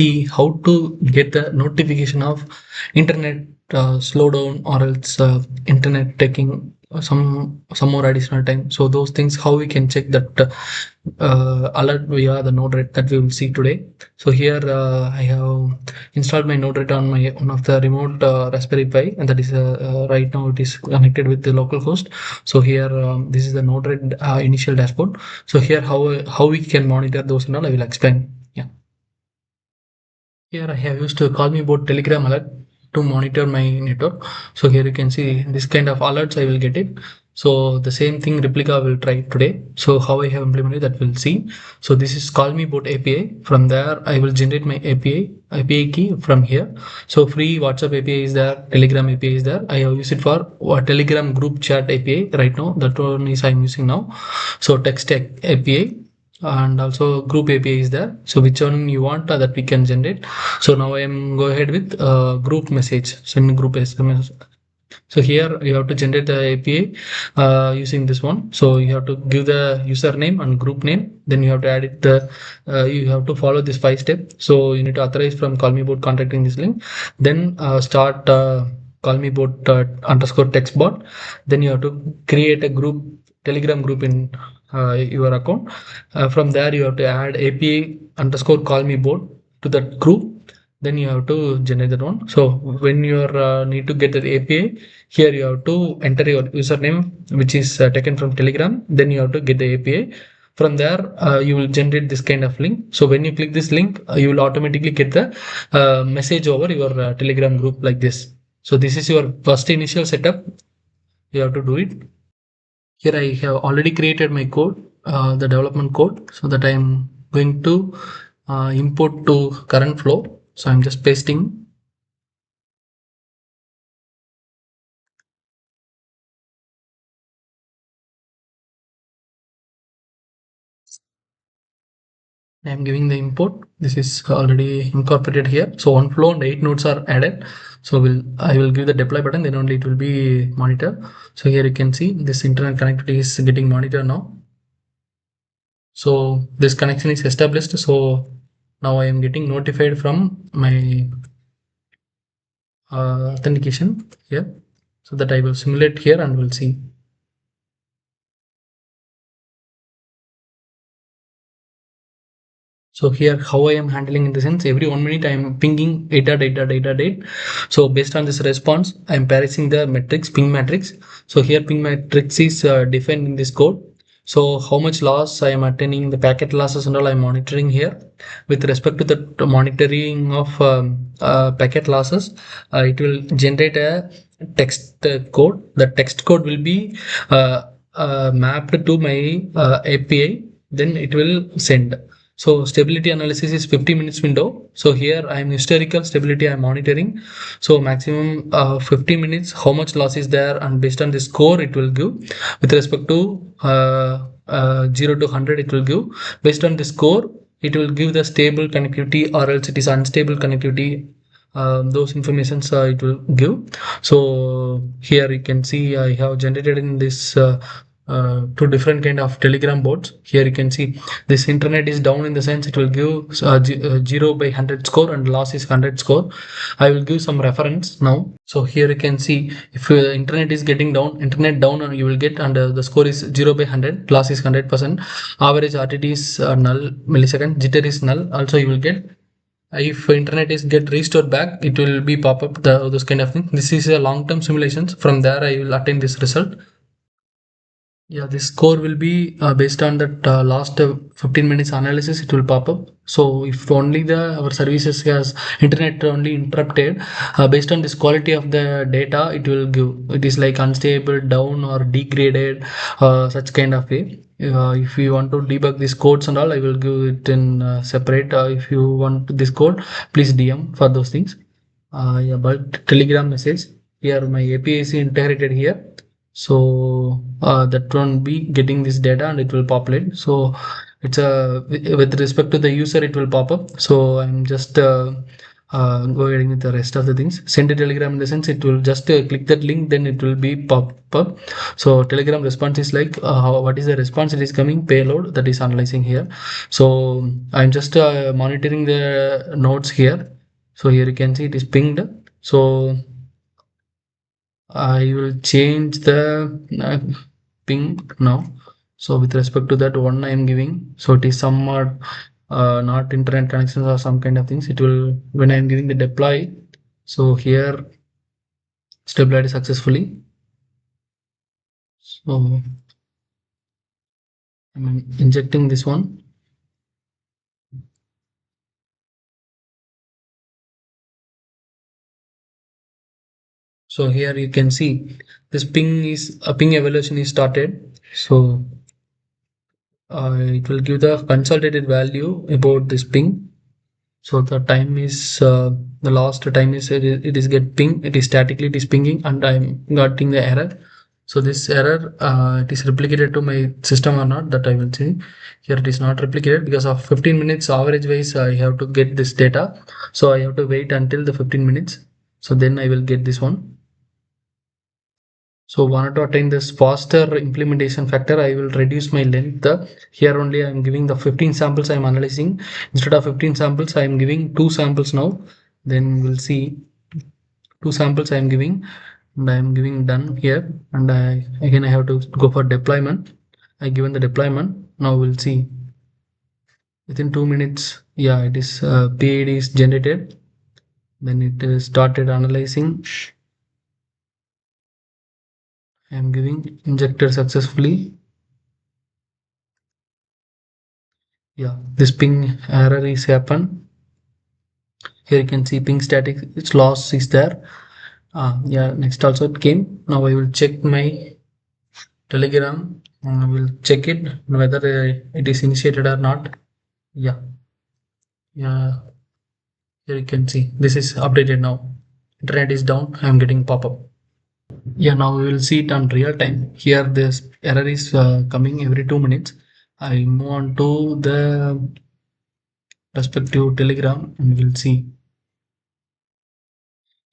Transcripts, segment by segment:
see how to get the notification of internet slowdown or else internet taking some more additional time. So those things, how we can check that alert via the node RED, that we will see today. So here I have installed my node RED on my one of the remote Raspberry Pi, and that is right now it is connected with the local host. So here this is the node RED initial dashboard. So here how we can monitor those and all I will explain. Yeah. Here I have used to call me about Telegram alert to monitor my network. So here you can see this kind of alerts I will get it. So the same thing replica will try today. So how I have implemented that we'll see. So this is call me about API. From there I will generate my API key from here. So free WhatsApp API is there, Telegram API is there. I have used it for Telegram group chat API right now. That one is I'm using now. So text API and also group API is there. So which one you want that we can generate. So now I am go ahead with group message, send group SMS. So here you have to generate the API using this one. So you have to give the username and group name. Then you have to add it you have to follow this 5 step. So you need to authorize from call me bot contacting this link. Then start call me bot underscore text bot. Then you have to create a group, Telegram group in your account. From there you have to add API underscore call me bot to that group. Then you have to generate that one. So when you need to get the API, here you have to enter your username, which is taken from Telegram. Then you have to get the API. From there you will generate this kind of link. So when you click this link, you will automatically get the message over your Telegram group like this. So this is your first initial setup. You have to do it. Here I have already created my code, the development code, so that I am going to import to current flow. So I'm just pasting. I am giving the import. This is already incorporated here. So one flow and 8 nodes are added. So I will give the deploy button, then only it will be monitored. So here you can see this internet connectivity is getting monitored now. So this connection is established. So now I am getting notified from my authentication here. So that I will simulate here and we'll see. So here how I am handling in the sense, every 1 minute I am pinging data. So based on this response, I am parsing the metrics, ping matrix. So here ping matrix is defined in this code. So how much loss I am attaining, the packet losses and all I am monitoring here. With respect to the monitoring of packet losses, it will generate a text code. The text code will be mapped to my API. Then it will send. So stability analysis is 50 minutes window. So here I am historical stability I am monitoring. So maximum 50 minutes, how much loss is there, and based on the score it will give. With respect to 0 to 100 it will give. Based on the score it will give the stable connectivity or else it is unstable connectivity. Those informations it will give. So here you can see I have generated in this two different kind of Telegram bots. Here you can see this internet is down in the sense it will give 0 by 100 score and loss is 100 score. I will give some reference now. So here you can see if internet is getting down, internet down you will get, and the score is 0 by 100, loss is 100%. Average RTT is null millisecond, jitter is null. Also you will get, if internet is get restored back, it will be pop up those kind of thing. This is a long term simulations. From there I will attain this result. Yeah, this score will be based on that last 15 minutes analysis. It will pop up. So if only our services has internet only interrupted, based on this quality of the data, it will give. It is like unstable, down or degraded, such kind of way. If you want to debug these codes and all, I will give it in separate. If you want this code, please DM for those things. Yeah, but Telegram message here, my API is integrated here. So that won't be getting this data and it will populate. So it's with respect to the user it will pop up. So I'm just go ahead with the rest of the things. Send a telegram in the sense it will just click that link, then it will be pop up. So telegram response is like what is the response it is coming, payload that is analyzing here. So I'm just monitoring the nodes here. So here you can see it is pinged. So I will change the ping now. So with respect to that one I am giving, so it is somewhat not internet connections or some kind of things. It will, when I am giving the deploy, so here it's deployed successfully. So I'm injecting this one. So here you can see this ping is a ping evaluation is started. So it will give the consolidated value about this ping. So the time is the last time is it is get ping. It is statically it is pinging, and I'm getting the error. So this error it is replicated to my system or not, that I will see. Here it is not replicated because of 15 minutes average wise I have to get this data. So I have to wait until the 15 minutes. So then I will get this one. So wanted to attain this faster implementation factor, I will reduce my length. Here only I am giving the 15 samples I am analyzing. Instead of 15 samples, I am giving 2 samples now. Then we'll see 2 samples I am giving, and I am giving done here. And again I have to go for deployment. I given the deployment. Now we'll see within 2 minutes. Yeah, it is PID is generated. Then it is started analyzing. I am giving injected successfully. Yeah, this ping error is happened. Here you can see ping static, its loss is there. Yeah, next also it came. Now I will check my telegram and I will check it whether it is initiated or not. Yeah, yeah, here you can see this is updated now. Internet is down, I am getting pop-up. Yeah, now we will see it on real time. Here this error is coming every 2 minutes. I move on to the respective telegram and we'll see.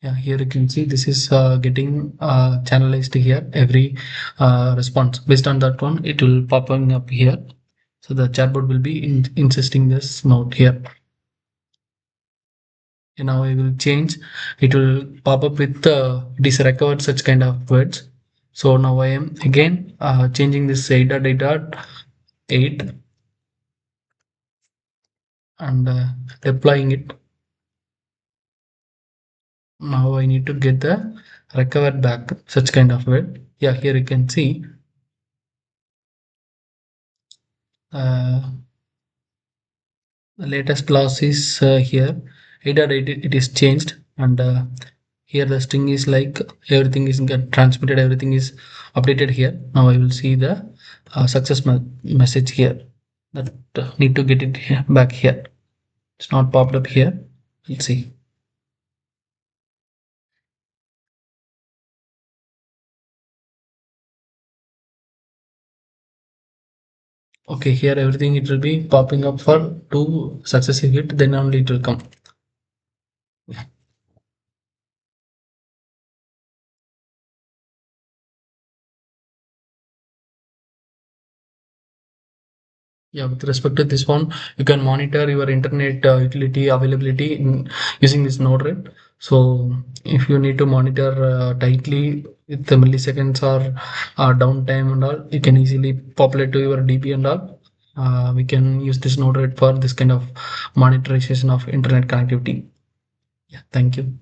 Yeah, here you can see this is getting channelized here. Every response based on that one, it will popping up here. So the chatbot will be insisting this note here. And now I will change. It will pop up with it is recovered such kind of words. So now I am again changing this 8.8 and deploying it. Now I need to get the recovered back such kind of word. Yeah, here you can see uh, the latest loss is here 8.8 it is changed, and here the string is like everything is get transmitted, everything is updated here. Now I will see the success message here that need to get it here, back here. It's not popped up here. Let's see. Okay, here everything it will be popping up for 2 successive hit, then only it will come. Yeah, with respect to this one, you can monitor your internet utility availability using this node, right? So if you need to monitor tightly with the milliseconds or downtime and all, you can easily populate to your DB and all. We can use this node, right, for this kind of monitorization of internet connectivity. Yeah, thank you.